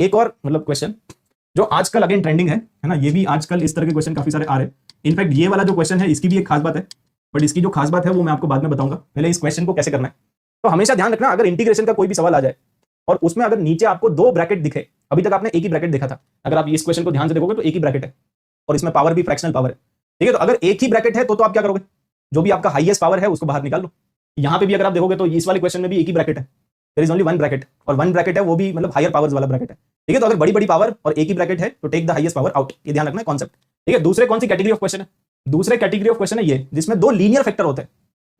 एक और मतलब क्वेश्चन जो आजकल अगेन ट्रेंडिंग है ना, ये भी आजकल इस तरह के क्वेश्चन काफी सारे आ रहे हैं। इनफैक्ट ये वाला जो क्वेश्चन है इसकी भी एक खास बात है, बट इसकी जो खास बात है वो मैं आपको बाद में बताऊंगा। पहले इस क्वेश्चन को कैसे करना है। तो हमेशा ध्यान रखना, अगर इंटीग्रेशन का कोई भी सवाल आ जाए और उसमें अगर नीचे आपको दो ब्रैकेट दिखे, अभी तक आपने एक ही ब्रैकेट देखा था, अगर आप इस क्वेश्चन को ध्यान से देखोगे तो एक ही ब्रैकेट है और इसमें पावर भी फ्रैक्शनल पावर है, ठीक है। तो अगर एक ही ब्रैकेट है तो आप क्या करोगे, जो भी आपका हाईएस्ट पावर है उसको बाहर निकाल लो। यहां पे भी अगर आप देखोगे तो इस वाले क्वेश्चन में भी एक ही ब्रैकेट है, there is only one bracket, और वन ब्रैकेट है वो भी मतलब हायर पावर्स वाला ब्रैकेट है, ठीक है। तो अगर बड़ी बड़ी पावर और एक ही ब्रैकेट है तो take the highest power out, ये ध्यान रखना है कॉन्सेप्ट, ठीक है। दूसरे कौन सी कैटेगरी ऑफ क्वेश्चन है, दूसरे कैटेगरी ऑफ क्वेश्चन है ये जिसमें दो लीनियर फैक्टर होते हैं।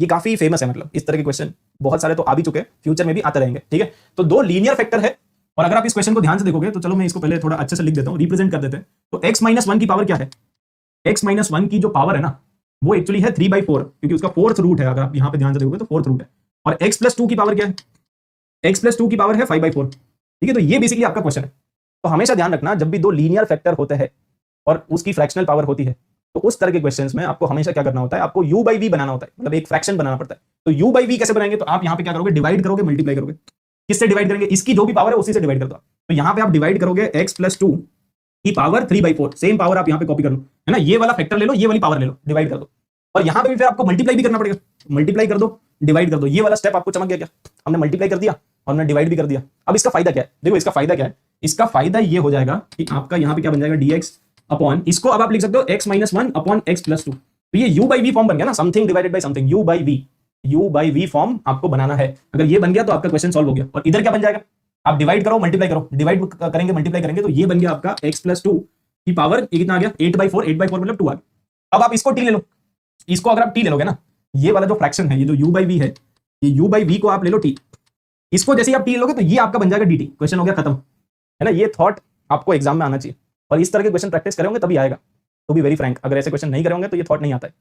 ये काफी फेमस है, मतलब इस तरह के क्वेश्चन बहुत सारे तो आ भी चुके हैं, फ्यूचर में भी आते रहेंगे, ठीक है। तो दो लीनियर फैक्टर है, और अगर आप इस क्वेश्चन को ध्यान से देखोगे तो चलो मैं इसको पहले थोड़ा अच्छे से लिख देता हूं, रिप्रेजेंट कर देते हैं। तो x माइनस वन की पावर क्या है, x माइनस वन की जो पावर है ना वो एक्चुअली है 3/4, क्योंकि उसका फोर्थ रूट है, अगर आप यहां पे ध्यान से देखोगे तो फोर्थ रूट है। और x प्लस टू की पावर क्या है, x प्लस टू की पावर है 5/4, ठीक है। तो ये बेसिकली आपका क्वेश्चन है। तो हमेशा ध्यान रखना, जब भी दो लीनियर फैक्टर होते हैं और उसकी फ्रैक्शनल पावर होती है, तो उस तरह के क्वेश्चंस में आपको हमेशा क्या करना होता है, आपको u by v बनाना होता है, मतलब एक फ्रैक्शन बनाना पड़ता है। तो u by v कैसे बनाएंगे, तो आप यहां पे क्या करोगे, डिवाइड करोगे, मल्टीप्लाई करोगे। किससे डिवाइड करेंगे, इसकी जो भी पावर है उसी से डिवाइड कर दो। तो यहां पे आप डिवाइड करोगे x प्लस टू की पावर 3/4, सेम पावर आप यहां पे कॉपी कर लो, है ना। ये वाला फैक्टर ले लो, ये वाली पावर ले लो, डिवाइड कर दो। और यहां पे भी फिर आपको मल्टीप्लाई भी करना पड़ेगा, मल्टीप्लाई कर दो, डिवाइड कर दो। ये वाला स्टेप आपको चमक गया क्या, हमने मल्टीप्लाई कर दिया और हमने डिवाइड भी कर दिया। अब इसका फायदा क्या है, देखो इसका फायदा क्या है, इसका फायदा ये हो जाएगा कि आपका यहां पे क्या बन जाएगा, dx अपॉन, इसको अब आप लिख सकते हो x minus one upon x plus to. तो ये u by v फॉर्म बन गया ना, something divided by something, u by v form आपको बनाना है। अगर ये बन गया तो आपका क्वेश्चन सॉल्व हो गया। और इधर क्या बन जाएगा, आप डिवाइड करो, मल्टीप्लाई करो, डिवाइड करेंगे मल्टीप्लाई करेंगे, तो ये बन गया आपका x प्लस टू की पावर, ये कितना आ गया 8/4, 8/4 मतलब 2 आ गया। अब आप इसको t ले लो, इसको अगर आप t ले लोगे ना, ये वाला जो फ्रैक्शन है, ये जो u by v है, ये u by v को आप ले लो t, इसको जैसे आप t लोगे तो ये आपका बन जाएगा dt, क्वेश्चन हो गया खत्म, है ना। ये थॉट आपको एग्जाम में आना चाहिए, और इस तरह के क्वेश्चन प्रैक्टिस करेंगे तभी आएगा। तो भी वेरी फ्रैंक, अगर ऐसे क्वेश्चन नहीं करेंगे तो ये थॉट नहीं आता है,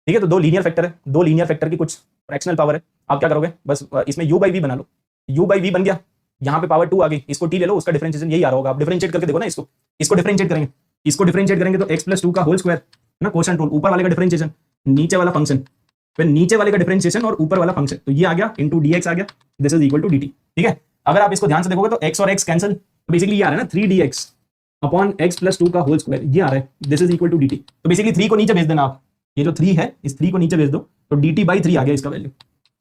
ठीक है। तो दो लीनियर फैक्टर है, दो लीनियर फैक्टर की कुछ फ्रैक्शनल पावर है, आप क्या करोगे, बस इसमें u by v बना लो, u by v बन गया, यहाँ पे पावर 2 आ गई, इसको t ले लो, उसका डिफरेंशिएशन यही आ रहा होगा, आप डिफरेंशिएट करके देखो ना, इसको डिफरेंशिएट करेंगे, इसको डिफरेंशिएट करेंगे तो x प्लस टू का होल स्क्वायर, है ना, क्वोशिएंट रूल, ऊपर वाले का डिफरेंशिएशन, नीचे वाला फंक्शन, फिर नीचे वाले का डिफरेंशिएशन और ऊपर वाला फंक्शन, तो ये आ गया इनटू dx आ गया, this is equal to dt, ठीक है। अगर आप इसको ध्यान से देखोगे तो x और x कैंसिल, तो बेसिकली ये आ रहा है ना 3dx upon x plus two का होल स्क्वायर, ये आ रहा है, this is equal to dt। तो बेसिकली 3 को नीचे भेज देना आप, ये जो 3 है इस 3 को नीचे भेज दो, तो dt by 3 आ गया इसका वैल्यू।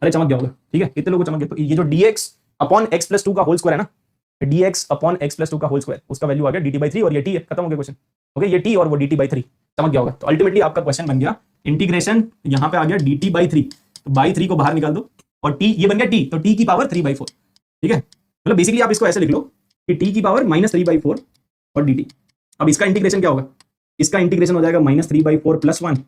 अरे चमक गया होगा, ठीक है, कितने लोगों को चमक गया। तो ये जो dx upon x plus two का होल स्क्वायर है ना, dx upon x plus two का होल स्क्वायर, उसका वैल्यू आ गया dt by 3, और ये t है, खत्म हो गया क्वेश्चन, ओके। ये t और वो dt by 3 चमक गया होगा। तो अल्टीमेटली आपका क्वेश्चन बन गया इंटीग्रेशन, यहाँ पे आ गया dt by 3, तो by 3 को बाहर निकाल दो, और t ये बन गया t, तो t की पावर 3/4, ठीक है। मतलब बेसिकली आप इसको ऐसे लिख लो कि t की पावर -3/4 और dt। अब इसका इंटीग्रेशन क्या होगा, इसका इंटीग्रेशन हो जाएगा -3/4 + 1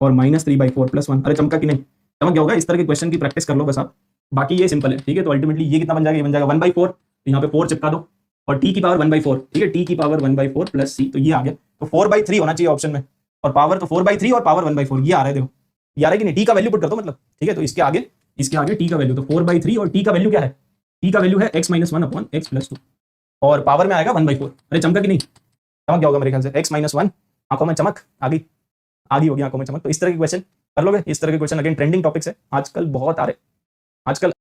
और -3/4 + 1। अरे चमका कि नहीं, चमक गया होगा। इस तरह के क्वेश्चन की प्रैक्टिस कर लो बस आप, बाकी ये सिंपल है, ठीक है। तो अल्टीमेटली ये कितना बन जाएगा, ये बन जाएगा 1/4, तो यहाँ पे 4 चिपका दो, और t की पावर 1/4, ठीक है, t की पावर 1/4 + c, तो ये आ गया। तो 4/3 होना चाहिए ऑप्शन में, और पावर तो 4/3 और पावर 1/4, ये आ रहा है, देखो ये आ रहा है कि नहीं, t का वैल्यू पुट कर दो मतलब, ठीक है। तो इसके आगे t का वैल्यू, तो 4/3, और t का वैल्यू क्या है, t का वैल्यू है x minus one upon x plus to, और पावर में आएगा 1/4। अरे चमका कि नहीं, चमक गया होगा मेरे ख्याल से, x माइनस वन, आंखों में चमक आ गई, होगी आंखों में चमक। तो इस तरह के क्वेश्चन कर लोगे, इस तरह के क्वेश्चन अगेन ट्रेंडिंग टॉपिक्स है, आजकल बहुत आ रहे, आजकल